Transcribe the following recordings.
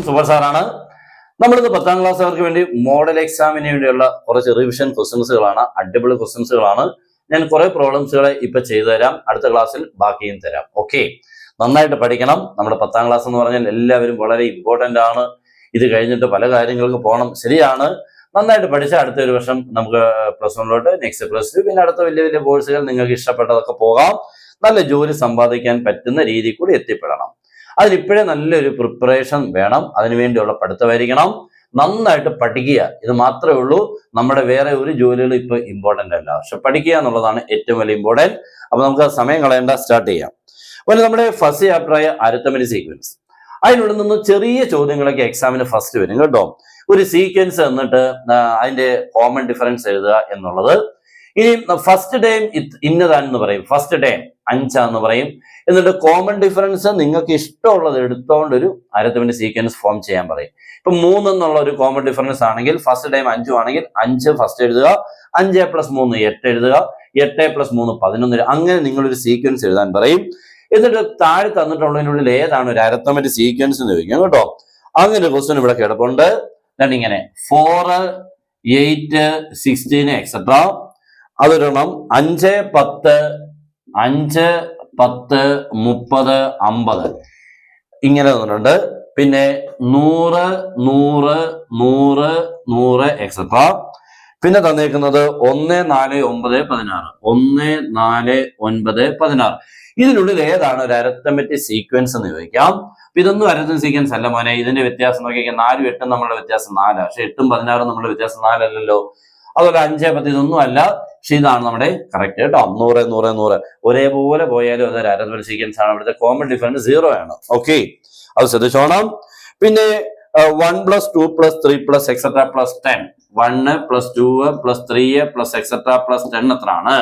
Super സാറാണ്. നമ്മളിന്ന് 10ാം ക്ലാസ്സുകാർക്ക് വേണ്ടി മോഡൽ എക്സാമിന് വേണ്ടിയുള്ള കുറച്ച് റിവിഷൻ ക്വസ്റ്റ്യൻസുകളാണ്. അടിപൊളി ക്വസ്റ്റ്യൻസുകളാണ്. ഞാൻ കുറെ പ്രോബ്ലംസുകളെ ഇപ്പൊ ചെയ്തു തരാം. അടുത്ത ക്ലാസ്സിൽ ബാക്കിയും തരാം. ഓക്കെ, നന്നായിട്ട് പഠിക്കണം. നമ്മുടെ 10ാം ക്ലാസ് എന്ന് പറഞ്ഞാൽ എല്ലാവരും വളരെ ഇമ്പോർട്ടന്റ് ആണ്. ഇത് കഴിഞ്ഞിട്ട് പല കാര്യങ്ങൾക്ക് പോകണം. ശരിയാണ്, നന്നായിട്ട് പഠിച്ചാൽ അടുത്ത ഒരു വർഷം നമുക്ക് +1 നെക്സ്റ്റ് +2 പിന്നെ അടുത്ത വലിയ വലിയ കോഴ്സുകൾ നിങ്ങൾക്ക് ഇഷ്ടപ്പെട്ടതൊക്കെ പോകാം. നല്ല ജോലി സമ്പാദിക്കാൻ പറ്റുന്ന രീതിയിൽ കൂടി എത്തിപ്പെടണം. അതിനിപ്പോഴേ നല്ലൊരു പ്രിപ്പറേഷൻ വേണം. അതിനുവേണ്ടിയുള്ള പഠിത്തമായിരിക്കണം. നന്നായിട്ട് പഠിക്കുക. ഇത് മാത്രമേ ഉള്ളൂ. നമ്മുടെ വേറെ ഒരു ജോലികളും ഇപ്പൊ ഇമ്പോർട്ടന്റ് അല്ല, പക്ഷെ പഠിക്കുക എന്നുള്ളതാണ് ഏറ്റവും വലിയ ഇമ്പോർട്ടന്റ്. അപ്പൊ നമുക്ക് സമയം കളയേണ്ട, സ്റ്റാർട്ട് ചെയ്യാം. അപ്പോൾ നമ്മുടെ ഫസ്റ്റ് ചാപ്റ്ററായ അരിത്മെറ്റിക് സീക്വൻസ്, അതിനുള്ളിൽ നിന്ന് ചെറിയ ചോദ്യങ്ങളൊക്കെ എക്സാമിന് ഫസ്റ്റ് വരും കേട്ടോ. ഒരു സീക്വൻസ് എന്നിട്ട് അതിന്റെ കോമൺ ഡിഫറൻസ് എഴുതുക എന്നുള്ളത്. ഇനി ഫസ്റ്റ് ടൈം ഇന്നതാണെന്ന് പറയും, ഫസ്റ്റ് ടൈം 5 പറയും. എന്നിട്ട് കോമൺ ഡിഫറൻസ് നിങ്ങൾക്ക് ഇഷ്ടമുള്ളത് എടുത്തോണ്ട് ഒരു അരിത്മെറ്റിക് സീക്വൻസ് ഫോം ചെയ്യാൻ പറയും. ഇപ്പൊ 3 എന്നുള്ള ഒരു കോമൺ ഡിഫറൻസ് ആണെങ്കിൽ ഫസ്റ്റ് ടൈം 5 ആണെങ്കിൽ 5 ഫസ്റ്റ് എഴുതുക, 5 + 3 8 എഴുതുക, 8 + 3 11. അങ്ങനെ നിങ്ങളൊരു സീക്വൻസ് എഴുതാൻ പറയും. എന്നിട്ട് താഴെ തന്നിട്ടുള്ളതിനുള്ളിൽ ഏതാണ് ഒരു അരിത്മെറ്റിക് സീക്വൻസ് എന്ന് ചോദിക്കാം കേട്ടോ. അങ്ങനെ ഒരു ക്വസ്റ്റ്യൻ ഇവിടെ കിടപ്പുണ്ട്. ഇങ്ങനെ 4, 8, 16 എക്സെട്ര. അതൊരെണ്ണം 5, 10, 5, 10, 30, 50 ഇങ്ങനെ തന്നിട്ടുണ്ട്. പിന്നെ 100, 100, 100, 100 എക്സെട്ര. പിന്നെ തന്നേക്കുന്നത് 1, 4, 9, 16, 1, 4, 9, 16. ഇതിനുള്ളിൽ ഏതാണ് ഒരു അരിത്മെറ്റിക് സീക്വൻസ് എന്ന് ചോദിക്കാം. ഇതൊന്നും അരിത്മെറ്റിക് സീക്വൻസ് അല്ല മോനെ. ഇതിന്റെ വ്യത്യാസം നോക്കിയാൽ 4ഉം 8ഉം നമ്മളുടെ വ്യത്യാസം 4, പക്ഷെ 8ഉം 16ഉം നമ്മുടെ വ്യത്യാസം 4 അല്ലല്ലോ. അതുപോലെ 5, 10 ഇതൊന്നും അല്ല, പക്ഷെ ഇതാണ് നമ്മുടെ കറക്റ്റ് കേട്ടോ. 100, 100, 100 ഒരേപോലെ പോയാലും അതൊരു അരിത്മെറ്റിക് സീക്വൻസ് ആണ്. ഇവിടുത്തെ കോമൺ ഡിഫറൻസ് 0 ആണ്. ഓക്കെ, അത് ശ്രദ്ധിച്ചോണം. പിന്നെ 1 + 2 + 3 + എക്സെട്ര +10, 1 + 2 + 3 + എക്സെട്ര +10 എത്രയാണ്?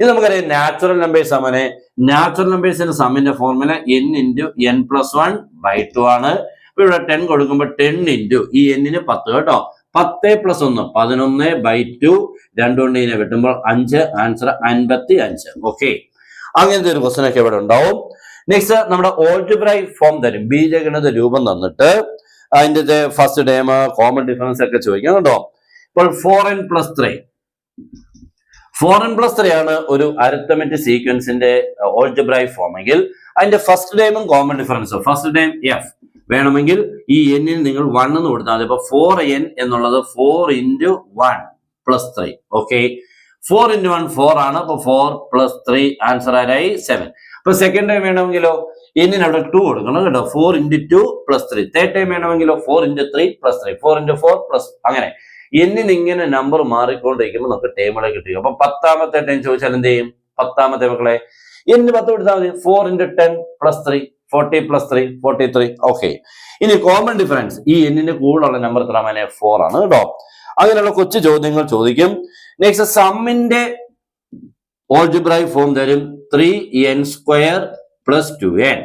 ഇത് നമുക്കറിയാം നാച്ചുറൽ നമ്പേഴ്സ് ആണ്. നാച്ചുറൽ നമ്പേഴ്സിന്റെ സമ്മിന്റെ ഫോർമുല n × n + 1/2 ആണ്. ഇവിടെ 10 കൊടുക്കുമ്പോൾ 10 × ഈ n-ന് 10 കേട്ടോ. 10 + 1 11/2. 2 കൊണ്ട് ഇതിനെ വെട്ടുമ്പോൾ 5, ആൻസർ 55. ഓക്കെ, അങ്ങനത്തെ ഒരു ക്വസ്റ്റ്യൻ ഒക്കെ ഇവിടെ ഉണ്ടാവും. നെക്സ്റ്റ് നമ്മുടെ ഓൾജിബ്രൈക് ഫോം തരും. ബീജഗണിത രൂപം തന്നിട്ട് അതിന്റെ ഫസ്റ്റ് ടൈം കോമൺ ഡിഫറൻസ് ഒക്കെ ചോദിക്കാം കേട്ടോ. ഇപ്പോൾ 4n + 3 4n + 3 ആണ് ഒരു അരിത്മെറ്റിക് സീക്വൻസിന്റെ ഓൾജിബ്രൈക് ഫോം എങ്കിൽ അതിന്റെ ഫസ്റ്റ് ടൈമും കോമൺ ഡിഫറൻസും ഫസ്റ്റ് ടൈം f വേണമെങ്കിൽ ഈ n-ന് നിങ്ങൾ 1 എന്ന് കൊടുത്താൽ മതി. ഇപ്പൊ 4n എന്നുള്ളത് 4 × 1 + 3. ഓക്കെ, 4 × 1 4 ആണ്. അപ്പൊ 4 + 3 ആൻസർ ആയി 7. അപ്പൊ സെക്കൻഡ് ടൈം വേണമെങ്കിലോ n-ന് അവിടെ 2 കൊടുക്കണം കേട്ടോ. 4 × 2 + 3. തേർഡ് ടൈം വേണമെങ്കിലോ 4 × 3 + 3, 4 × 4 + അങ്ങനെ n-ന് ഇങ്ങനെ നമ്പർ മാറിക്കൊണ്ടിരിക്കുമ്പോൾ നമുക്ക് ടൈമുകളെ കിട്ടുക. അപ്പൊ 10ാമത്തെ ടൈം ചോദിച്ചാൽ എന്ത് ചെയ്യും? 10ാമത്തെ മക്കളെ n-ന് 10 കൊടുത്താൽ മതി. 4 × 10 + 3 40 + 3 43. ഓക്കെ, ഇനി കോമൺ ഡിഫറൻസ് ഈ n-ന് കൂടുതലുള്ള നമ്പർ എത്ര? 4 ആണ് കേട്ടോ. അങ്ങനെയുള്ള കൊച്ചു ചോദ്യങ്ങൾ ചോദിക്കും. നെക്സ്റ്റ് സമ്മിന്റെ ഓൾജിബ്രൈക് ഫോം തരും. 3n² + 2n.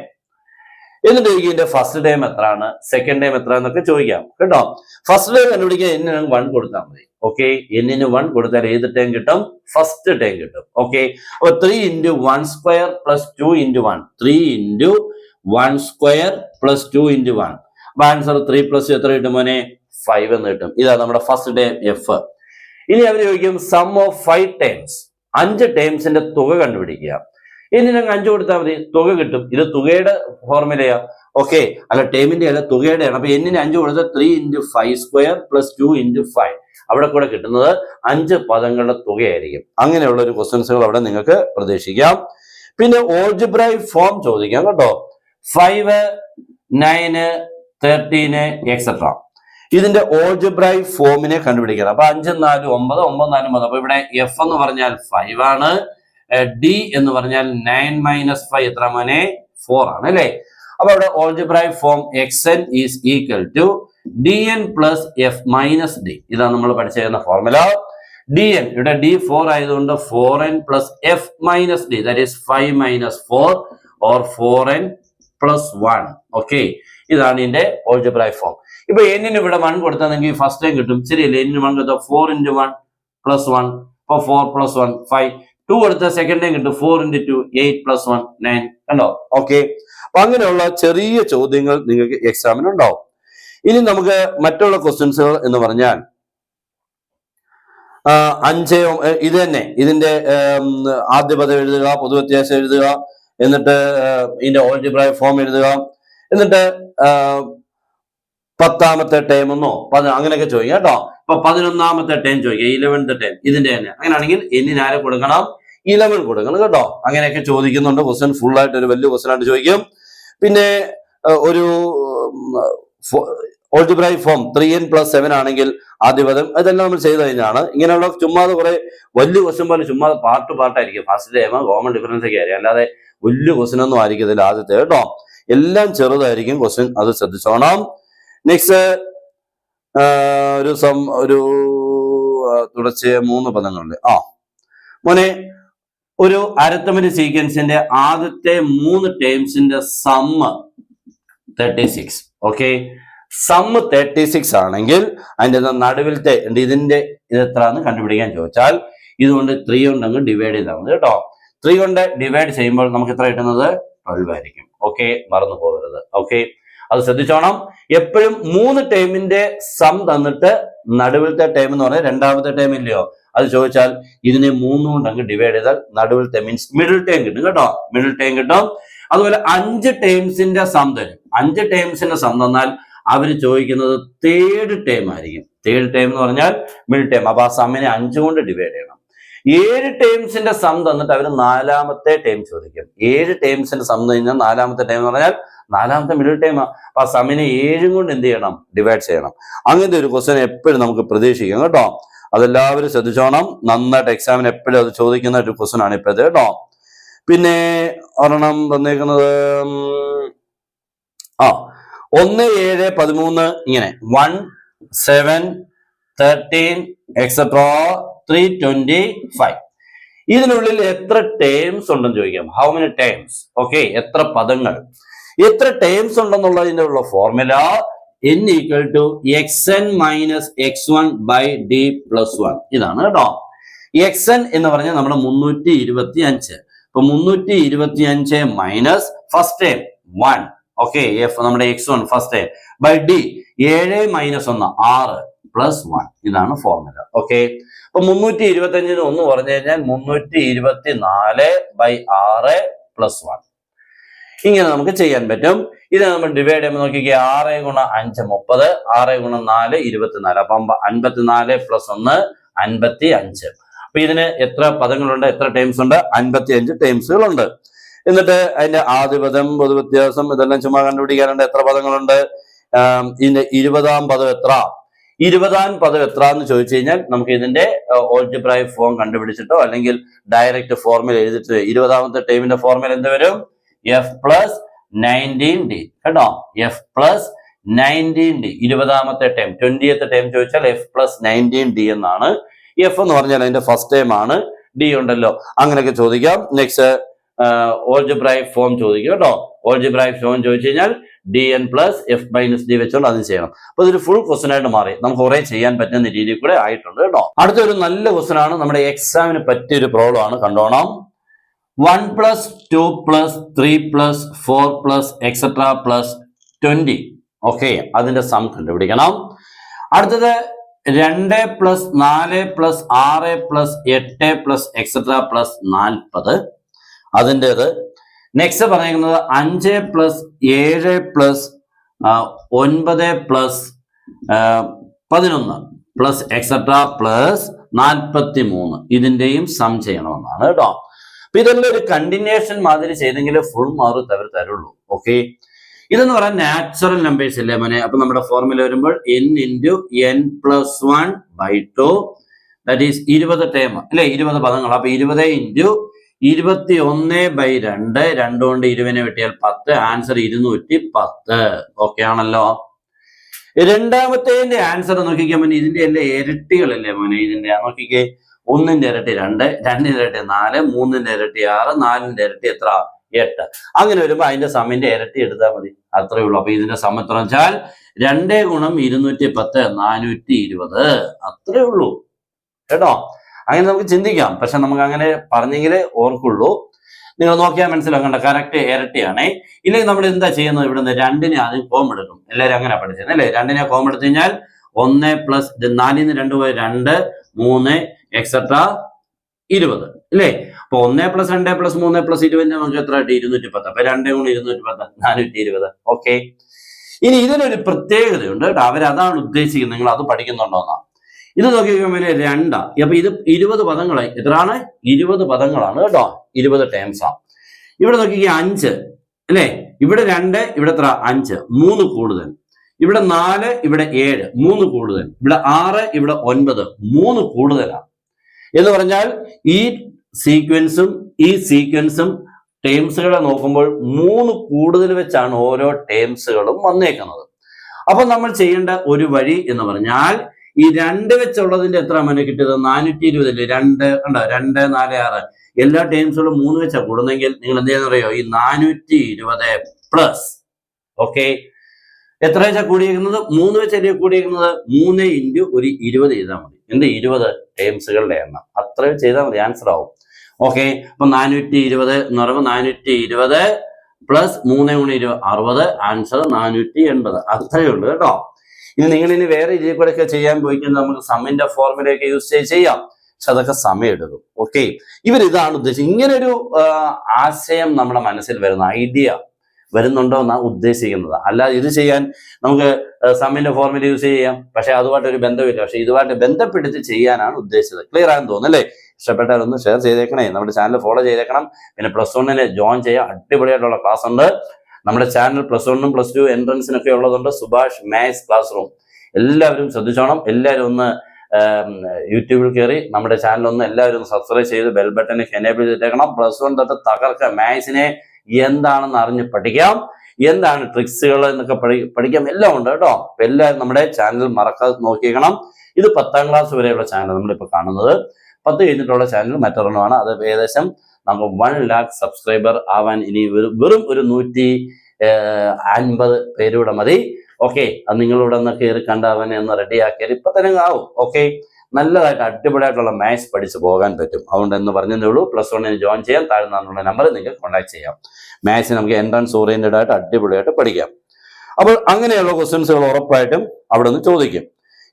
എന്നിട്ട് ഇതിന്റെ ഫസ്റ്റ് ടൈം എത്രയാണ്, സെക്കൻഡ് ടൈം എത്ര എന്നൊക്കെ ചോദിക്കാം കേട്ടോ. ഫസ്റ്റ് ടൈം കണ്ടുപിടിക്കാൻ n-ന് 1 കൊടുത്താൽ മതി. ഓക്കെ, n-ന് 1 കൊടുത്താൽ ഏത് ടൈം കിട്ടും? ഫസ്റ്റ് ടൈം കിട്ടും. ഓക്കെ, അപ്പൊ 3 × 1² + 2 × 1, 3 × 1² + 2 × 1. അപ്പൊ ആൻസർ 3 + 2 എത്ര കിട്ടും മോനെ? 5 എന്ന് കിട്ടും. ഇതാണ് നമ്മുടെ ഫസ്റ്റ് ടൈം f. ഇനി അവർ ചോദിക്കും സം ഓഫ് 5 ടൈംസ്, 5 ടൈംസിന്റെ തുക കണ്ടുപിടിക്കുക. n-ന് 5 കൊടുത്താൽ മതി, തുക കിട്ടും. ഇത് തുകയുടെ ഫോർമുലയാ. ഓക്കെ, അല്ല ടൈമിന്റെ അല്ല, തുകയുടെയാണ്. അപ്പൊ n-ന് 5 കൊടുത്താൽ 3 × 5² + 2 × 5. അവിടെ കൂടെ കിട്ടുന്നത് 5 പദങ്ങളുടെ തുകയായിരിക്കും. അങ്ങനെയുള്ള ഒരു ക്വസ്റ്റ്യൻസുകൾ അവിടെ നിങ്ങൾക്ക് പ്രതീക്ഷിക്കാം. പിന്നെ ഓൾജിബ്രൈക് ഫോം ചോദിക്കാം കേട്ടോ. 5, 9, 13 എക്സെട്ര. ഇതിന്റെ ഓൾജിബ്രൈക് ഫോമിനെ കണ്ടുപിടിക്കണം. അപ്പൊ 5, 4, 9, 9, 4, 10. അപ്പൊ ഇവിടെ f എന്ന് പറഞ്ഞാൽ 5 ആണ്. d എന്ന് പറഞ്ഞാൽ 9 - 5 എത്ര മോനെ? 4 ആണ് അല്ലെ. അപ്പൊ അവിടെ algebraic form xn is equal to dn + f - d. ഇതാണ് നമ്മൾ പഠിച്ചിരുന്ന ഫോർമുല. dn ഇവിടെ d 4 ആയതുകൊണ്ട് 4n + f - d, that is 5 - 4 or 4n + 1. Okay, ഇതാണ് ഇതിന്റെ ഓൾജിബ്രൈക് ഫോം. ഇപ്പൊ n-ന് ഇവിടെ 1 കൊടുത്താണെങ്കിൽ ഫസ്റ്റ് ടൈം കിട്ടും. ശരിയല്ലേ? n-ന് 1 കൊടുത്താൽ 4 × 1 + 1. അപ്പൊ 4 + 1 5. 2 കൊടുത്താൽ സെക്കൻഡ് ടൈം കിട്ടും. 4 × 2 8 + 1 9. കണ്ടോ? ഓക്കെ, അപ്പൊ അങ്ങനെയുള്ള ചെറിയ ചോദ്യങ്ങൾ നിങ്ങൾക്ക് എക്സാമിന് ഉണ്ടാവും. ഇനി നമുക്ക് മറ്റുള്ള ക്വസ്റ്റ്യൻസുകൾ എന്ന് പറഞ്ഞാൽ 5 ഇത് തന്നെ, ഇതിന്റെ ആദ്യ പദം എഴുതുക, പൊതുവ്യത്യാസം എഴുതുക, എന്നിട്ട് ഇതിന്റെ ഓൾജിബ്രായിക് ഫോം എഴുതുക, എന്നിട്ട് 10ാമത്തെ ടേം എന്നോ അങ്ങനെയൊക്കെ ചോദിക്കാം കേട്ടോ. ഇപ്പൊ 11ാമത്തെ ടേം ചോദിക്കുക, 11th ടേം ഇതിന്റെ തന്നെ. അങ്ങനെയാണെങ്കിൽ എന്നിന് ആരെ കൊടുക്കണം? 11 കൊടുക്കണം കേട്ടോ. അങ്ങനെയൊക്കെ ചോദിക്കുന്നുണ്ട്. ക്വസ്റ്റ്യൻ ഫുൾ ആയിട്ട് ഒരു വലിയ ക്വസ്റ്റ്യൻ ആയിട്ട് ചോദിക്കും. പിന്നെ ഒരു ഓൾജിബ്രായിക് ഫോം 3n+7 ആണെങ്കിൽ ആദ്യപദം, ഇതെല്ലാം നമ്മൾ ചെയ്ത് കഴിഞ്ഞാണ്. ഇങ്ങനെയുള്ള ചുമ്മാതെ കുറെ വലിയ ക്വസ്റ്റ്യൻ പോലെ ചുമ്മാതെ പാർട്ടായിരിക്കും. ഫസ്റ്റ് ടൈം കോമൺ ഡിഫറൻസ് ഒക്കെ ആയിരിക്കും, അല്ലാതെ വലിയ ക്വസ്റ്റ്യൻ ഒന്നും ആയിരിക്കും ഇതിൽ ആദ്യത്തെ കേട്ടോ. എല്ലാം ചെറുതായിരിക്കും ക്വസ്റ്റ്യൻ, അത് ശ്രദ്ധിച്ചോണം. നെക്സ്റ്റ് ഒരു തുടർച്ചയായ 3 പദങ്ങളുണ്ട്. മോനെ, ഒരു അരിത്മെറ്റിക് സീക്വൻസിന്റെ ആദ്യത്തെ 3 ടേംസിന്റെ സമ്മ് 36. ഓക്കെ, സമ്മ് 36 ആണെങ്കിൽ അതിന്റെ നടുവിലത്തെ ഇതിന്റെ ഇത് എത്രയാന്ന് കണ്ടുപിടിക്കാൻ ചോദിച്ചാൽ ഇതുകൊണ്ട് 3 കൊണ്ട് അങ്ങ് ഡിവൈഡ് ചെയ്താൽ മതി കേട്ടോ. 3 കൊണ്ട് ഡിവൈഡ് ചെയ്യുമ്പോൾ നമുക്ക് എത്ര കിട്ടുന്നത്? 12 ആയിരിക്കും. ഓക്കെ, മറന്നു പോകരുത്. ഓക്കെ, അത് ശ്രദ്ധിച്ചോണം. എപ്പോഴും 3 ടേമിന്റെ സം തന്നിട്ട് നടുവിലത്തെ ടേം എന്ന് പറഞ്ഞാൽ 2ാമത്തെ ടേം ഇല്ലയോ, അത് ചോദിച്ചാൽ ഇതിനെ 3 കൊണ്ട് അങ്ങ് ഡിവൈഡ് ചെയ്താൽ നടുവിലത്തെ മീൻസ് മിഡിൽ ടേം കിട്ടും കേട്ടോ. മിഡിൽ ടേം കിട്ടും. അതുപോലെ 5 ടേംസിന്റെ സം തരും. 5 ടേംസിന്റെ സം തന്നാൽ അവര് ചോദിക്കുന്നത് 3rd ടേം ആയിരിക്കും. 3rd ടേം എന്ന് പറഞ്ഞാൽ മിഡിൽ ടേം. അപ്പൊ ആ സമ്മിനെ 5 കൊണ്ട് ഡിവൈഡ് ചെയ്യണം. 7 ടേംസിന്റെ സം തന്നിട്ട് അവർ 4ാമത്തെ ടേം ചോദിക്കും. 7 ടേംസിന്റെ സം കഴിഞ്ഞാൽ 4ാമത്തെ ടേം എന്ന് പറഞ്ഞാൽ 4ാമത്തെ മിഡിൽ ടൈം. അപ്പൊ ആ സമ്മിനെ 7 കൊണ്ട് എന്ത് ചെയ്യണം? ഡിവൈഡ് ചെയ്യണം. അങ്ങനത്തെ ഒരു ക്വസ്റ്റ്യൻ എപ്പോഴും നമുക്ക് പ്രതീക്ഷിക്കാം കേട്ടോ. അതെല്ലാവരും ശ്രദ്ധിച്ചോണം. നന്നായിട്ട് എക്സാമിന് എപ്പോഴും അത് ചോദിക്കുന്ന ഒരു ക്വസ്റ്റ്യൻ ആണ് ഇപ്പോഴത്തെ കേട്ടോ. പിന്നെ ഒരെണ്ണം തന്നേക്കുന്നത് 1, 7, 13 ഇങ്ങനെ 1, 7, 13 എക്സെട്ര 325. ഇതിനുള്ളിൽ എത്ര ടേംസ് ഉണ്ടെന്ന് ചോദിക്കാം. How many terms? ഓക്കെ, എത്ര പദങ്ങൾ, എത്ര ടേംസ് ഉണ്ടെന്നുള്ളതിന്റെ ഉള്ള ഫോർമുല n = xn - x1/d+1. ഇതാണ് കേട്ടോ. xn എന്ന് പറഞ്ഞാൽ നമ്മുടെ 325. അപ്പൊ 325 minus first time 1. Okay, f നമ്മുടെ x1 first time by d 7 - 1 6 + 1. ഇതാണ് ഫോർമുല. ഓക്കെ, അപ്പൊ 325 1 പറഞ്ഞു കഴിഞ്ഞാൽ 324/6 + 1. ഇങ്ങനെ നമുക്ക് ചെയ്യാൻ പറ്റും. ഇത് നമ്മൾ ഡിവൈഡ് ചെയ്യുമ്പോൾ നോക്കിക്കേ, 6 × 5 30, 6 × 4 24. അപ്പൊ 54 + 1 55. അപ്പൊ ഇതിന് എത്ര പദങ്ങളുണ്ട്, എത്ര ടേംസ് ഉണ്ട്? 55 ടേംസുകളുണ്ട്. എന്നിട്ട് അതിന്റെ ആദ്യപദം, പൊതുവ്യത്യാസം ഇതെല്ലാം ചുമ്മാ കണ്ടുപിടിക്കാനുണ്ട്. എത്ര പദങ്ങളുണ്ട്? ഇതിന്റെ 20ാം പദം എത്ര? 20ാം പദം എത്ര എന്ന് ചോദിച്ചു കഴിഞ്ഞാൽ നമുക്ക് ഇതിന്റെ ഓൾജിബ്രായിക് ഫോം കണ്ടുപിടിച്ചിട്ടോ അല്ലെങ്കിൽ ഡയറക്റ്റ് ഫോർമുല എഴുതിട്ട് 20ാമത്തെ ടേമിന്റെ ഫോർമുല എന്ത് വരും? f + 19d കേട്ടോ. f + 19d 20ാമത്തെ ടേം 20th ടേം ചോദിച്ചാൽ f + 19d എന്നാണ്. f എന്ന് പറഞ്ഞാൽ അതിന്റെ ഫസ്റ്റ് ടൈം ആണ്. d ഉണ്ടല്ലോ, അങ്ങനെയൊക്കെ ചോദിക്കാം. നെക്സ്റ്റ് ഓൾജിബ്രായിക് ഫോം ചോദിക്കും കേട്ടോ. ഓൾജിബ്രായിക് ഫോം ചോദിച്ചു കഴിഞ്ഞാൽ dn + f - d വെച്ചോണ്ട് അത് ചെയ്യണം. അപ്പൊ ഇതൊരു ഫുൾ ക്വസ്റ്റൻ ആയിട്ട് മാറി. നമുക്ക് കുറെ ചെയ്യാൻ പറ്റുന്ന രീതിയിൽ കൂടെ ആയിട്ടുണ്ട് കേട്ടോ. അടുത്തൊരു നല്ല ക്വസ്റ്റൻ ആണ്, നമ്മുടെ എക്സാമിന് പറ്റിയൊരു പ്രോബ്ലം ആണ്. കണ്ടോണം. 1 + 2 + 3 + 4 + എക്സെട്ര + 20. ഓക്കെ, അതിന്റെ സം കണ്ടുപിടിക്കണം. അടുത്തത് 2 + 4 + 6 + 8 + എക്സെട്ര + 40. അതിൻ്റെത്. നെക്സ്റ്റ് പറയുന്നത് 5 + 7 + 9 + 11 + എക്സെട്ര + 43. ഇതിന്റെയും സം ചെയ്യണമെന്നാണ് കേട്ടോ. അപ്പൊ ഇതെല്ലാം ഒരു കണ്ടിന്യൂഷൻ മാതിരി ചെയ്തെങ്കിൽ ഫുൾ മാർക്ക് അവർ തരുള്ളൂ. ഓക്കെ, ഇതെന്ന് പറയാൻ നാച്ചുറൽ നമ്പേഴ്സ് അല്ലേ മോനെ. അപ്പൊ നമ്മുടെ ഫോർമുല വരുമ്പോൾ n × n + 1/2 that is 20 term അല്ലെ, 20 പദങ്ങൾ. അപ്പൊ 20 × 21/2, 2 കൊണ്ട് 20നെ വെട്ടിയാൽ 10. ആൻസർ 210. ഓക്കെ ആണല്ലോ. രണ്ടാമത്തെ ആൻസർ നോക്കിക്കാൻ മോനെ, ഇതിന്റെ എല്ലാം ഇരട്ടികളല്ലേ മോനെ. ഇതിന്റെ നോക്കിക്കേ, 1ന്റെ ഇരട്ടി 2, 2ന്റെ ഇരട്ടി 4, 3ന്റെ ഇരട്ടി 6, 4ന്റെ ഇരട്ടി എത്ര? 8. അങ്ങനെ വരുമ്പോ അതിന്റെ സമ്മിന്റെ ഇരട്ടി എടുത്താൽ മതി, അത്രേ ഉള്ളൂ. അപ്പൊ ഇതിന്റെ സം എത്ര വെച്ചാൽ 2 × 210 420. അത്രേ ഉള്ളൂ കേട്ടോ. അങ്ങനെ നമുക്ക് ചിന്തിക്കാം, പക്ഷെ നമുക്ക് അങ്ങനെ പറഞ്ഞെങ്കിലേ ഓർക്കുള്ളൂ. നിങ്ങൾ നോക്കിയാൽ മനസ്സിലാക്കണ്ട, കറക്റ്റ് ഇരട്ടിയാണേ. ഇല്ലെങ്കിൽ നമ്മൾ എന്താ ചെയ്യുന്നത്, ഇവിടുന്ന് 2നെ ആദ്യം കോം എടുക്കും. എല്ലാവരും അങ്ങനെ പഠിച്ചത് അല്ലേ? 2നെ കോം എടുത്തു കഴിഞ്ഞാൽ 1 പ്ലസ് 4ൽ നിന്ന് 2 പോയി 2, 3 എക്സെട്ര 20 അല്ലേ? അപ്പൊ 1 പ്ലസ് 2 പ്ലസ് 3 പ്ലസ് 20 നമുക്ക് എത്ര കിട്ടി? 210. അപ്പൊ 2 × 210 420. ഓക്കെ. ഇനി ഇതിനൊരു പ്രത്യേകതയുണ്ട് കേട്ടോ, അവരതാണ് ഉദ്ദേശിക്കുന്നത്. നിങ്ങൾ അത് പഠിക്കുന്നുണ്ടോന്നാ. ഇത് നോക്കിയാൽ 2. അപ്പൊ ഇത് 20 പദങ്ങളായി. എത്രയാണ്? 20 പദങ്ങളാണ് കേട്ടോ, 20 ടേംസാ. ഇവിടെ നോക്കിയാൽ 5 അല്ലേ? ഇവിടെ 2, ഇവിടെ എത്ര? 5, 3 കൂടുതൽ. ഇവിടെ 4, ഇവിടെ 7, 3 കൂടുതൽ. ഇവിടെ 6, ഇവിടെ 9, 3 കൂടുതലാണ്. എന്ന് പറഞ്ഞാൽ ഈ സീക്വൻസും ടേംസുകളെ നോക്കുമ്പോൾ 3 കൂടുതൽ വെച്ചാണ് ഓരോ ടേംസുകളും വന്നേക്കുന്നത്. അപ്പൊ നമ്മൾ ചെയ്യേണ്ട ഒരു വഴി എന്ന് പറഞ്ഞാൽ ഈ 2 വെച്ചുള്ളതിന്റെ എത്ര മനെ കിട്ടിയത്? 420 അല്ലേ? 2 കണ്ടോ, 2, 4, 6 എല്ലാ ടേംസുകളും 3 വെച്ചാ കൂടുന്നെങ്കിൽ നിങ്ങൾ എന്ത് ചെയ്യാന്ന് അറിയോ? ഈ 420 പ്ലസ് ഓക്കെ എത്ര വെച്ചാ കൂടിയേക്കുന്നത്? 3 വെച്ചല്ലേ കൂടിയേക്കുന്നത്? 3 × 20 ചെയ്താൽ മതി. എന്ത്? 20 ടേംസുകളുടെ എണ്ണം അത്രയും ചെയ്താൽ മതി, ആൻസർ ആവും. ഓക്കെ. അപ്പൊ 420 എന്ന് പറയുമ്പോൾ 420 പ്ലസ് 3 × 20 60, ആൻസർ 480. അത്രയേ ഉള്ളൂ കേട്ടോ. ഇനി വേറെ രീതിയിൽ കൂടെ ഒക്കെ ചെയ്യാൻ പോയിക്കുന്നത് നമുക്ക് സമ്മിന്റെ ഫോർമുലയൊക്കെ യൂസ് ചെയ്യാം, പക്ഷെ അതൊക്കെ സമയം എടുക്കും. ഓക്കെ. ഇവരിതാണ് ഉദ്ദേശിച്ചത്. ഇങ്ങനൊരു ആശയം നമ്മുടെ മനസ്സിൽ വരുന്ന ഐഡിയ വരുന്നുണ്ടോ എന്നാണ് ഉദ്ദേശിക്കുന്നത്. അല്ലാതെ ഇത് ചെയ്യാൻ നമുക്ക് സമ്മിന്റെ ഫോർമുല യൂസ് ചെയ്യാം, പക്ഷെ അതുമായിട്ടൊരു ബന്ധമില്ല. പക്ഷെ ഇതുമായിട്ട് ബന്ധപ്പെടുത്തി ചെയ്യാനാണ് ഉദ്ദേശിച്ചത്. ക്ലിയർ ആണെന്ന് തോന്നുന്നു അല്ലേ? ഇഷ്ടപ്പെട്ടാൽ ഒന്ന് ഷെയർ ചെയ്തേക്കണേ, നമ്മുടെ ചാനൽ ഫോളോ ചെയ്തേക്കണം. പിന്നെ +1 ജോയിൻ ചെയ്യാം, അടിപൊളിയായിട്ടുള്ള ക്ലാസ് ഉണ്ട് നമ്മുടെ ചാനൽ. +1 +2 എൻട്രൻസിനൊക്കെ ഉള്ളതുണ്ട്. സുഭാഷ് മാത്സ് ക്ലാസ് റൂം എല്ലാവരും ശ്രദ്ധിച്ചോണം. എല്ലാവരും ഒന്ന് യൂട്യൂബിൽ കയറി നമ്മുടെ ചാനൽ ഒന്ന് എല്ലാവരും ഒന്ന് സബ്സ്ക്രൈബ് ചെയ്ത് ബെൽ ബട്ടൺ എനേബിൾ ചെയ്തേക്കണം. +1 തൊട്ട് തകർക്കുക. മാത്സിനെ എന്താണെന്ന് അറിഞ്ഞ് പഠിക്കാം, എന്താണ് ട്രിക്സുകൾ എന്നൊക്കെ പഠിക്കാം, എല്ലാം ഉണ്ട് കേട്ടോ. അപ്പൊ എല്ലാവരും നമ്മുടെ ചാനൽ മറക്കാതെ നോക്കിയേക്കണം. ഇത് 10ാം ക്ലാസ് വരെയുള്ള ചാനൽ നമ്മളിപ്പോൾ കാണുന്നത്. 10 കഴിഞ്ഞിട്ടുള്ള ചാനൽ മറ്റൊരെണ്ണമാണ്. അത് ഏകദേശം നമുക്ക് 1 lakh സബ്സ്ക്രൈബർ ആവാൻ ഇനി വെറും ഒരു 150 പേരൂടെ മതി. ഓക്കെ. അത് നിങ്ങളിവിടെ ഒന്ന് കയറി കണ്ടവനെ ഒന്ന് റെഡിയാക്കിയാൽ ഇപ്പൊ തന്നെ ആവും. ഓക്കെ. നല്ലതായിട്ട് അടിപൊളിയായിട്ടുള്ള മാത്സ് പഠിച്ച് പോകാൻ പറ്റും. അതുകൊണ്ട് എന്ന് പറഞ്ഞതേ ഉള്ളൂ. +1 ജോയിൻ ചെയ്യാൻ താഴ്ന്ന നമ്പർ നിങ്ങൾക്ക് കോൺടാക്ട് ചെയ്യാം. മാത്സ് നമുക്ക് എൻട്രൻസ് ഓറിയന്റഡ് ആയിട്ട് അടിപൊളിയായിട്ട് പഠിക്കാം. അപ്പോൾ അങ്ങനെയുള്ള ക്വസ്റ്റ്യൻസുകൾ ഉറപ്പായിട്ടും അവിടെ നിന്ന് ചോദിക്കും.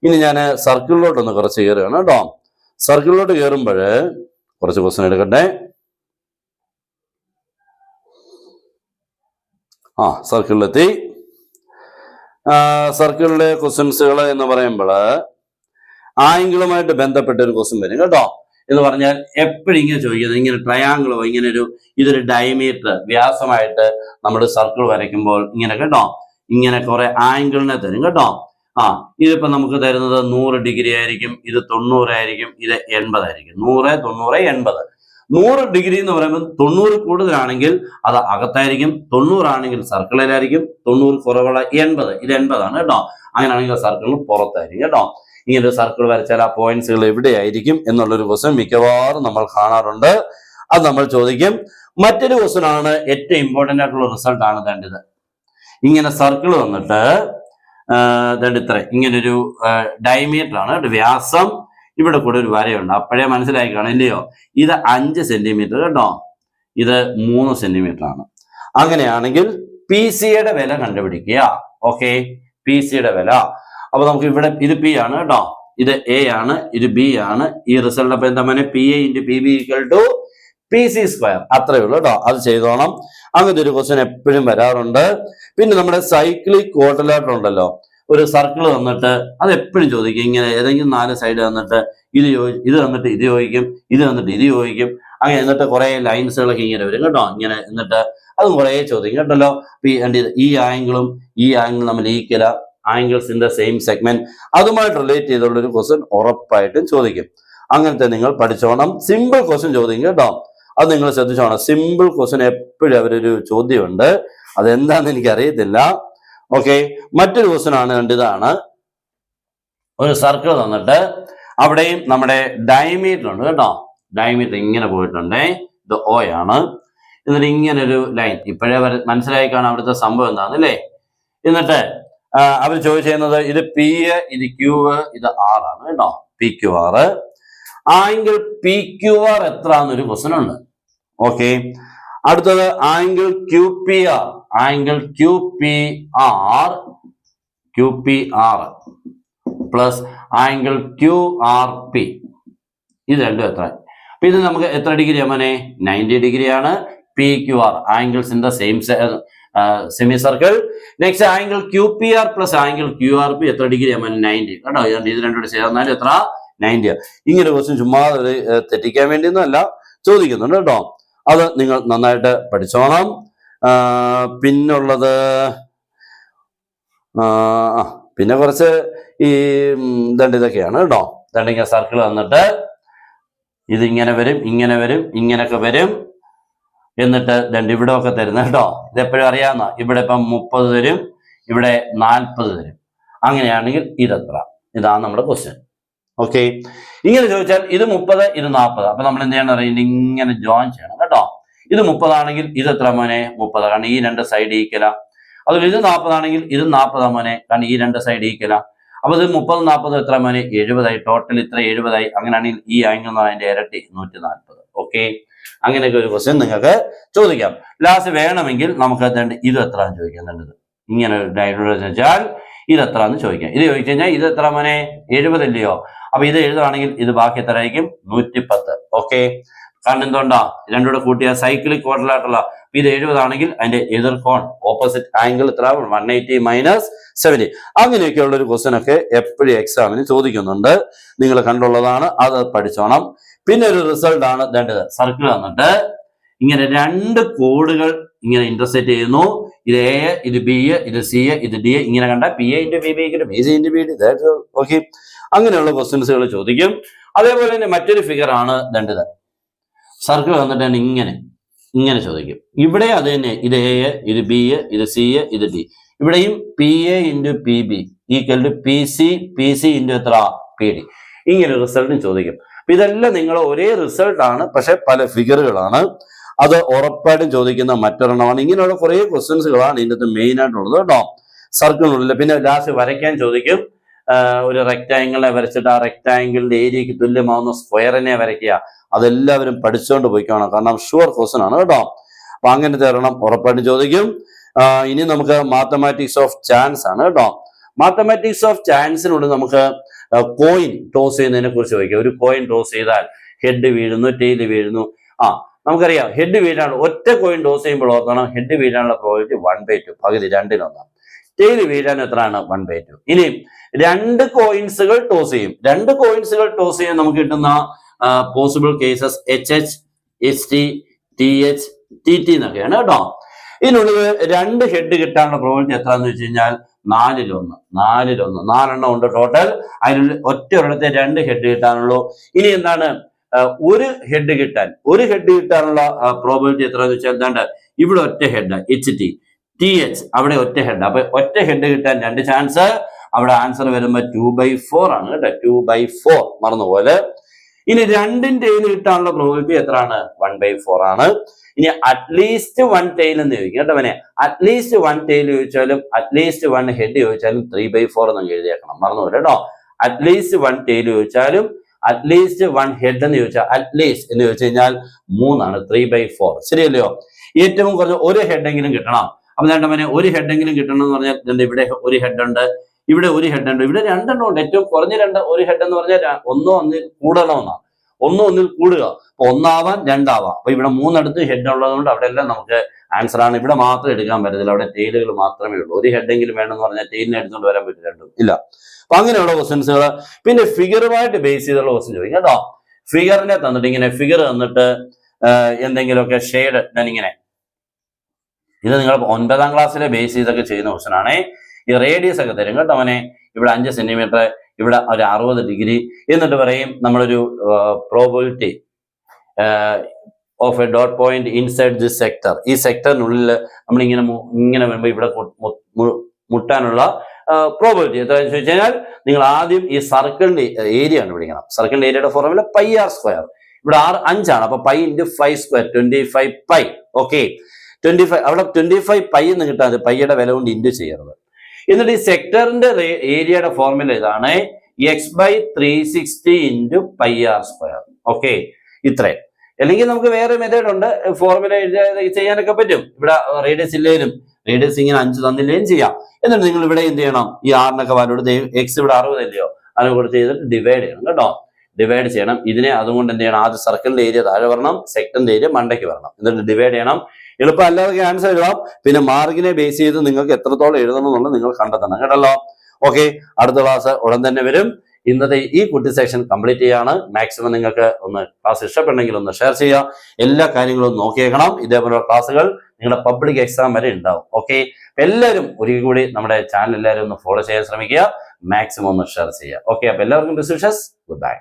ഇനി ഞാൻ സർക്കിളിലോട്ടൊന്ന് കുറച്ച് കയറുകയാണ് കേട്ടോ. സർക്കിളിലോട്ട് കയറുമ്പോൾ കുറച്ച് ക്വസ്റ്റ്യൻ എടുക്കട്ടെ. സർക്കിളിലെത്തി. സർക്കിളിലെ ക്വസ്റ്റ്യൻസുകൾ എന്ന് പറയുമ്പോൾ ആംഗിളുമായിട്ട് ബന്ധപ്പെട്ട ഒരു ക്വസ്റ്റ്യൻ വരും കേട്ടോ. എന്ന് പറഞ്ഞാൽ എപ്പോഴും ഇങ്ങനെ ചോദിക്കുന്നത്, ഇങ്ങനെ ട്രയാങ്കിളോ ഇതൊരു ഡയമീറ്റർ വ്യാസമായിട്ട് നമ്മൾ സർക്കിൾ വരയ്ക്കുമ്പോൾ ഇങ്ങനെ കേട്ടോ, ഇങ്ങനെ കുറെ ആംഗിളിനെ തരും കേട്ടോ. ഇതിപ്പോ നമുക്ക് തരുന്നത് 100 ഡിഗ്രി ആയിരിക്കും, ഇത് 90 ആയിരിക്കും, ഇത് 80 ആയിരിക്കും. 100, 90, 80. 100 ഡിഗ്രി എന്ന് പറയുമ്പോൾ 90 കൂടുതലാണെങ്കിൽ അത് അകത്തായിരിക്കും, 90 ആണെങ്കിൽ സർക്കിളിലായിരിക്കും, 90 കുറവുള്ള 80, ഇത് 80 ആണ് കേട്ടോ. അങ്ങനെയാണെങ്കിൽ സർക്കിളിന് പുറത്തായിരിക്കും കേട്ടോ. ഇങ്ങനെ ഒരു സർക്കിൾ വരച്ചാൽ ആ പോയിന്റ്സുകൾ എവിടെയായിരിക്കും എന്നുള്ളൊരു ക്വസ്റ്റ്യൻ മിക്കവാറും നമ്മൾ കാണാറുണ്ട്. അത് നമ്മൾ ചോദിക്കും. മറ്റൊരു ക്വസ്റ്റ്യൻ ആണ് ഏറ്റവും ഇമ്പോർട്ടന്റ് ആയിട്ടുള്ള റിസൾട്ട് ആണ് കണ്ടത്. ഇങ്ങനെ സർക്കിൾ വന്നിട്ട് ഇത്ര ഇങ്ങനൊരു ഡയമീറ്റർ ആണ്, വ്യാസം, ഇവിടെ കൂടെ ഒരു വരയുണ്ട്. അപ്പോഴേ മനസ്സിലായി കാണാം ഇല്ലയോ? ഇത് 5 സെന്റിമീറ്റർ കേട്ടോ, ഇത് 3 സെന്റിമീറ്റർ ആണ്. അങ്ങനെയാണെങ്കിൽ PC-യുടെ വില കണ്ടുപിടിക്കുക. ഓക്കെ. PC-യുടെ വില. അപ്പൊ നമുക്ക് ഇവിടെ ഇത് P ആണ് കേട്ടോ, ഇത് A ആണ്, ഇത് B ആണ്. ഈ റിസൾട്ട് അപ്പൊ എന്താ PA × PB = PC². അത്രയേ ഉള്ളൂ കേട്ടോ. അത് ചെയ്തോണം. അങ്ങനത്തെ ഒരു ക്വസ്റ്റ്യൻ എപ്പോഴും വരാറുണ്ട്. പിന്നെ നമ്മുടെ സൈക്ലിക് ക്വാഡ്രിലേറ്റർ ഉണ്ടല്ലോ, ഒരു സർക്കിൾ തന്നിട്ട് അത് എപ്പോഴും ചോദിക്കും. ഇങ്ങനെ ഏതെങ്കിലും 4 സൈഡ് തന്നിട്ട് ഇത് തന്നിട്ട് ഇത് ചോദിക്കും, ഇത് തന്നിട്ട് ഇത് ചോദിക്കും. അങ്ങനെ എന്നിട്ട് കുറെ ലൈൻസുകളൊക്കെ ഇങ്ങനെ വരും കേട്ടോ. ഇങ്ങനെ എന്നിട്ട് അതും കുറെ ചോദിക്കും കേട്ടല്ലോ. ഈ ആംഗിളും ഈ ആംഗിളും നമ്മൾ equal, angles in the same segment, അതുമായിട്ട് റിലേറ്റ് ചെയ്തുള്ള ഒരു ക്വസ്റ്റ്യൻ ഉറപ്പായിട്ടും ചോദിക്കും. അങ്ങനത്തെ നിങ്ങൾ പഠിച്ചോണം. സിമ്പിൾ ക്വസ്റ്റ്യൻ ചോദിക്കും കേട്ടോ, അത് നിങ്ങൾ ശ്രദ്ധിച്ചോണം. സിമ്പിൾ ക്വസ്റ്റ്യൻ എപ്പോഴും അവരൊരു ചോദ്യമുണ്ട്, അതെന്താന്ന് എനിക്ക് അറിയത്തില്ല. ഓക്കെ. മറ്റൊരു ക്വസ്റ്റ്യൻ ആണ് ഇതാണ്. ഒരു സർക്കിൾ തന്നിട്ട് അവിടെയും നമ്മുടെ ഡയമീറ്റർ ഉണ്ട് കേട്ടോ. ഡയമീറ്റർ ഇങ്ങനെ പോയിട്ടുണ്ട്, ഇത് O ആണ്. എന്നിട്ട് ഇങ്ങനെ ഒരു ലൈൻ, ഇപ്പോഴേ മനസ്സിലായി കാണാം അവിടുത്തെ സംഭവം എന്താന്ന് അല്ലേ. എന്നിട്ട് അവർ ചോദിച്ചിരുന്നത് ഇത് P, ഇത് Q, ഇത് R ആണ് കേട്ടോ. PQR. ആംഗിൾ PQR എത്ര എന്നൊരു ക്വസ്റ്റ്യൻ ഉണ്ട്. ഓക്കെ. അടുത്തത് angle Q P R, angle Q P R plus angle Q R P, ഇത് രണ്ടും എത്ര? അപ്പൊ ഇത് നമുക്ക് എത്ര ഡിഗ്രി മോനെ? 90 ഡിഗ്രിയാണ്. P Q R angles in the same semicircle. Next angle Q P R plus angle Q R P എത്ര ഡിഗ്രി മോനെ? 90. കേട്ടോ, ഇത് രണ്ടും കൂടി ചേർന്നാൽ എത്ര? 90. ഇങ്ങനെ ക്വസ്റ്റ്യൻ ചുമ്മാ തെറ്റിക്കാൻ വേണ്ടിയൊന്നും അല്ല, ചോദിക്കുന്നുണ്ട് കേട്ടോ. അത് നിങ്ങൾ നന്നായിട്ട് പഠിച്ചോണം. പിന്നുള്ളത് പിന്നെ കുറച്ച് ഈ ഇതൊക്കെയാണ് കേട്ടോ. ഇങ്ങനെ സർക്കിൾ വന്നിട്ട് ഇതിങ്ങനെ വരും, ഇങ്ങനെ വരും, ഇങ്ങനൊക്കെ വരും. എന്നിട്ട് ഇവിടെ ഒക്കെ തരുന്നത് കേട്ടോ. ഇതെപ്പോഴും അറിയാവുന്ന, ഇവിടെ ഇപ്പം 30 തരും, ഇവിടെ 40 തരും. അങ്ങനെയാണെങ്കിൽ ഇതെത്ര? ഇതാണ് നമ്മുടെ ക്വസ്റ്റ്യൻ. ഓക്കെ, ഇങ്ങനെ ചോദിച്ചാൽ ഇത് 30, ഇത് 40. അപ്പൊ നമ്മൾ എന്ത് ചെയ്യണം അറിയില്ല, ഇങ്ങനെ ജോയിൻ ചെയ്യണം കേട്ടോ. ഇത് 30 ആണെങ്കിൽ ഇത് എത്ര മോനെ? 30. കാരണം ഈ രണ്ട് സൈഡ് ഈക്കല. അതുപോലെ ഇത് 40 ആണെങ്കിൽ ഇത് 40 മോനെ, കാരണം ഈ രണ്ട് സൈഡ് ഈക്കല. അപ്പൊ ഇത് 30, 40 എത്ര മോനെ? 70 ആയി. ടോട്ടൽ ഇത്ര 70 ആയി. അങ്ങനെയാണെങ്കിൽ ഈ ആംഗിൾ എന്ന് പറഞ്ഞാൽ അതിന്റെ ഇരട്ടി 140. ഓക്കെ, അങ്ങനെയൊക്കെ ഒരു ക്വസ്റ്റ്യൻ നിങ്ങൾക്ക് ചോദിക്കാം. ലാസ്റ്റ് വേണമെങ്കിൽ നമുക്ക് ഇത് എത്ര ചോദിക്കുന്നുണ്ട്. ഇങ്ങനെ ഒരു ഡയഗ്രം വെച്ചാൽ ഇത് എത്ര എന്ന് ചോദിക്കാം. ഇത് ചോദിച്ചു കഴിഞ്ഞാൽ ഇത് എത്ര മോനെ? 70 ഇല്ലയോ? അപ്പൊ ഇത് എഴുതുകയാണെങ്കിൽ ഇത് ബാക്കി എത്ര ആയിരിക്കും? 110. ഓക്കെ, കാരണം എന്തുകൊണ്ടാ? രണ്ടുകൂടെ കൂട്ടിയ സൈക്ലിക് ക്വാഡ്രിലാറ്ററൽ. ഇത് 70 ആണെങ്കിൽ അതിന്റെ എതിർ കോൺ ഓപ്പോസിറ്റ് ആംഗിൾ എത്ര? 180 മൈനസ് 70. അങ്ങനെയൊക്കെയുള്ള ഒരു ക്വസ്റ്റ്യൻ ഒക്കെ എപ്പോഴും എക്സാമിന് ചോദിക്കുന്നുണ്ട്. നിങ്ങൾ കണ്ടുള്ളതാണ്, അത് പഠിച്ചോണം. പിന്നെ ഒരു റിസൾട്ട് ആണ് വേണ്ടത്. സർക്കിൾ വന്നിട്ട് ഇങ്ങനെ രണ്ട് കോഡുകൾ ഇങ്ങനെ ഇന്റർസെക്ട് ചെയ്യുന്നു. ഇത് എ, ഇത് ബി, ഇത് സി, ഇത് ഡി. ഇങ്ങനെ കണ്ട P A into B B B C into B D. Okay, അങ്ങനെയുള്ള ക്വസ്റ്റ്യൻസുകൾ ചോദിക്കും. അതേപോലെ തന്നെ മറ്റൊരു ഫിഗർ ആണ് വേണ്ടത്. സർക്കിൾ വന്നിട്ട് തന്നെ ഇങ്ങനെ ചോദിക്കും. ഇവിടെ അത് തന്നെ, ഇത് എ, ഇത് ബി, ഇത് സി, ഇത് ഡി. ഇവിടെയും P A into P B equal to P C into എത്ര? P D. ഇങ്ങനെ റിസൾട്ടും ചോദിക്കും. അപ്പൊ ഇതെല്ലാം നിങ്ങൾ ഒരേ റിസൾട്ട് ആണ്, പക്ഷെ പല ഫിഗറുകളാണ്. അത് ഉറപ്പായിട്ടും ചോദിക്കുന്ന മറ്റൊരെണ്ണമാണ്. ഇങ്ങനെയുള്ള കുറെ ക്വസ്റ്റ്യൻസുകളാണ് ഇതിനകത്ത് മെയിൻ ആയിട്ടുള്ളത് കേട്ടോ. സർക്കിളിനുള്ളിൽ പിന്നെ ലാസ്റ്റ് വരയ്ക്കാൻ ചോദിക്കും. ഒരു റെക്ടാങ്കിളിനെ വരച്ചിട്ട് ആ റെക്ടാങ്കിളിന്റെ ഏരിയക്ക് തുല്യമാവുന്ന സ്ക്വയറിനെ വരയ്ക്കുക. അതെല്ലാവരും പഠിച്ചുകൊണ്ട് പോയിക്കണം, കാരണം ഷുവർ ക്വസ്റ്റ്യൻ ആണ് കേട്ടോ. അപ്പൊ അങ്ങനത്തെ ഒരെണ്ണം ഉറപ്പായിട്ടും ചോദിക്കും. ഇനി നമുക്ക് മാത്തമാറ്റിക്സ് ഓഫ് ചാൻസ് ആണ് കേട്ടോ. മാത്തമാറ്റിക്സ് ഓഫ് ചാൻസിനുള്ളിൽ നമുക്ക് കോയിൻ ടോസ് ചെയ്യുന്നതിനെ കുറിച്ച് ചോദിക്കാം. ഒരു കോയിൻ ടോസ് ചെയ്താൽ ഹെഡ് വീഴുന്നു, ടെയിൽ വീഴുന്നു. നമുക്കറിയാം ഹെഡ് വീഴാനുള്ള, ഒറ്റ കോയിൻ ടോസ് ചെയ്യുമ്പോൾ ഓർക്കണം, ഹെഡ് വീഴാനുള്ള പ്രോബിലിറ്റി 1/2, പകുതി, 2/1. ടെയിൽ വീഴാൻ എത്രയാണ്? 1/2. ഇനി രണ്ട് കോയിൻസുകൾ ടോസ് ചെയ്യും. രണ്ട് കോയിൻസുകൾ ടോസ് ചെയ്യാൻ നമുക്ക് കിട്ടുന്ന possible cases HH, HT, TH, TT എന്നൊക്കെയാണ് കേട്ടോ. ഇതിനുള്ളിൽ രണ്ട് ഹെഡ് കിട്ടാനുള്ള പ്രോബിലിറ്റി എത്രയെന്ന് വെച്ച് കഴിഞ്ഞാൽ 4/1. 4 ഉണ്ട് ടോട്ടൽ. അതിനുള്ളിൽ ഒറ്റ ഒരിടത്തെ രണ്ട് ഹെഡ് കിട്ടാനുള്ളൂ. ഇനി എന്താണ് ഒരു ഹെഡ് കിട്ടാനുള്ള പ്രോബിലിറ്റി എത്രയെന്ന് വെച്ചാൽ എന്താണ്ട് ഇവിടെ ഒറ്റ ഹെഡ് HT, TH അവിടെ ഒറ്റ ഹെഡ്. അപ്പൊ ഒറ്റ ഹെഡ് കിട്ടാൻ 2 ചാൻസ്. അവിടെ ആൻസർ വരുമ്പോ 2/4 ആണ് കേട്ടോ. 2/4 മറന്നുപോലെ. ഇനി രണ്ടിന്റെ കിട്ടാനുള്ള പ്രോബിലിറ്റി എത്രയാണ്? 1/4 ആണ്. ഇനി അറ്റ്ലീസ്റ്റ് 1 ടെയിൽ എന്ന് ചോദിക്കും കേട്ടോ. അവനെ അറ്റ്ലീസ്റ്റ് 1 ടെയിൽ ചോദിച്ചാലും അറ്റ്ലീസ്റ്റ് 1 ഹെഡ് ചോദിച്ചാലും 3/4 എന്ന് എഴുതിയേക്കണം, മറന്നുപോലെ കേട്ടോ. അറ്റ്ലീസ്റ്റ് 1 ടെയിൽ ചോദിച്ചാലും അറ്റ്ലീസ്റ്റ് 1 ഹെഡ് എന്ന് ചോദിച്ചാൽ അറ്റ്ലീസ്റ്റ് എന്ന് ചോദിച്ചു കഴിഞ്ഞാൽ 3 ആണ്, 3/4. ശരിയല്ലയോ? ഏറ്റവും കുറഞ്ഞ ഒരു ഹെഡെങ്കിലും കിട്ടണം. അപ്പൊ രണ്ടവനെ ഒരു ഹെഡെങ്കിലും കിട്ടണം എന്ന് പറഞ്ഞാൽ ഇവിടെ ഒരു ഹെഡ് ഉണ്ട്, ഇവിടെ ഒരു ഹെഡ് ഉണ്ട്, ഇവിടെ 2 എണ്ണം ഉണ്ട്. ഏറ്റവും കുറഞ്ഞ ഒരു ഹെഡ് എന്ന് പറഞ്ഞാൽ ഒന്നിൽ കൂടണമെന്നാണ്. ഒന്നിൽ കൂടുക. അപ്പൊ 1 ആവാം, 2 ആവാം. അപ്പൊ ഇവിടെ 3 ഹെഡ് ഉള്ളതുകൊണ്ട് അവിടെ എല്ലാം നമുക്ക് ആൻസർ ആണ്. ഇവിടെ മാത്രം എടുക്കാൻ പറ്റത്തില്ല, അവിടെ ടെയിലുകൾ മാത്രമേ ഉള്ളൂ. ഒരു ഹെഡെങ്കിലും വേണമെന്ന് പറഞ്ഞാൽ ടെയിലിനെ എടുത്തുകൊണ്ട് വരാൻ പറ്റും, രണ്ടും ഇല്ല. അപ്പൊ അങ്ങനെയുള്ള ക്വസ്റ്റ്യൻസുകൾ. പിന്നെ ഫിഗറുമായിട്ട് ബേസ് ചെയ്തുള്ള ക്വസ്റ്റ്യൻ ചോദിക്കും കേട്ടോ. ഫിഗറിനെ തന്നിട്ട് ഇങ്ങനെ ഫിഗർ തന്നിട്ട് എന്തെങ്കിലുമൊക്കെ ഷെയ്ഡ്, ഞാനിങ്ങനെ, ഇത് നിങ്ങൾ 9ാം ക്ലാസ്സിലെ ബേസ് ചെയ്തൊക്കെ ചെയ്യുന്ന ക്വസ്റ്റ്യൻ ആണ്. ഈ റേഡിയസ് ഒക്കെ തരും കേട്ടോ അവനെ. ഇവിടെ 5 സെന്റിമീറ്റർ, ഇവിടെ ഒരു 60 ഡിഗ്രി. എന്നിട്ട് പറയും നമ്മളൊരു probability of A dot point inside this sector. ഈ സെക്ടറിനുള്ളിൽ നമ്മളിങ്ങനെ വരുമ്പോൾ ഇവിടെ മുട്ടാനുള്ള പ്രോബിലിറ്റി എത്രയെന്ന് ചോദിച്ചു കഴിഞ്ഞാൽ നിങ്ങൾ ആദ്യം ഈ സർക്കിളിന്റെ ഏരിയ കണ്ടുപിടിക്കണം. സർക്കിളിന്റെ ഏരിയയുടെ ഫോർമുല πr². ഇവിടെ 5 ആണ്. അപ്പൊ π × 5², 25 π. ഓക്കെ, 25. അവിടെ 25 π എന്ന് കിട്ടാതെ പൈയുടെ വില കൊണ്ട് ഇൻറ്റു ചെയ്യരുത്. എന്നിട്ട് ഈ സെക്ടറിന്റെ ഏരിയയുടെ ഫോർമുല ഇതാണ്, x/360 × πr². ഓക്കെ, ഇത്രയും. അല്ലെങ്കിൽ നമുക്ക് വേറെ മെത്തേഡ് ഉണ്ട്, ഫോർമുല ചെയ്യാനൊക്കെ പറ്റും. ഇവിടെ റേഡിയസ് ഇല്ലേലും റേഡിയസ് ഇങ്ങനെ 5 തന്നില്ലേലും ചെയ്യാം. എന്നിട്ട് നിങ്ങൾ ഇവിടെ എന്ത് ചെയ്യണം, ഈ 6 വാല്യൂ എക്സ് ഇവിടെ 60 അല്ലയോ, അതിനെ കൊടുത്ത് ചെയ്തിട്ട് ഡിവൈഡ് ചെയ്യണം കേട്ടോ. ഡിവൈഡ് ചെയ്യണം. ഇതിനെ അതുകൊണ്ട് എന്ത് ചെയ്യണം, ആദ്യം സർക്കിളിന്റെ ഏരിയ താഴെ വരണം, സെക്ടറിന്റെ ഏരിയ മണ്ടയ്ക്ക് വരണം. എന്നിട്ട് ഡിവൈഡ് ചെയ്യണം. എളുപ്പം അല്ലാതെ ആൻസർ എഴുതാം. പിന്നെ മാർക്കിനെ ബേസ് ചെയ്ത് നിങ്ങൾക്ക് എത്രത്തോളം എഴുതണം എന്നുള്ളത് നിങ്ങൾ കണ്ടെത്തണം കേട്ടല്ലോ. ഓക്കെ, അടുത്ത ക്ലാസ് ഉടൻ തന്നെ വരും. ഇന്നത്തെ ഈ കുട്ടി സെക്ഷൻ കംപ്ലീറ്റ് ചെയ്യാണ്. മാക്സിമം നിങ്ങൾക്ക് ഒന്ന് ക്ലാസ് ഇഷ്ടപ്പെട്ടെങ്കിൽ ഒന്ന് ഷെയർ ചെയ്യുക. എല്ലാ കാര്യങ്ങളും നോക്കിയേക്കണം. ഇതേപോലുള്ള ക്ലാസ്സുകൾ നിങ്ങളുടെ പബ്ലിക് എക്സാം വരെ ഉണ്ടാവും. ഓക്കെ, എല്ലാവരും ഒരിക്കൽ കൂടി നമ്മുടെ ചാനൽ എല്ലാവരും ഒന്ന് ഫോളോ ചെയ്യാൻ ശ്രമിക്കുക. മാക്സിമം ഒന്ന് ഷെയർ ചെയ്യുക. ഓക്കെ, അപ്പൊ എല്ലാവർക്കും ബെസ്റ്റ് വിഷസ്. Good bye.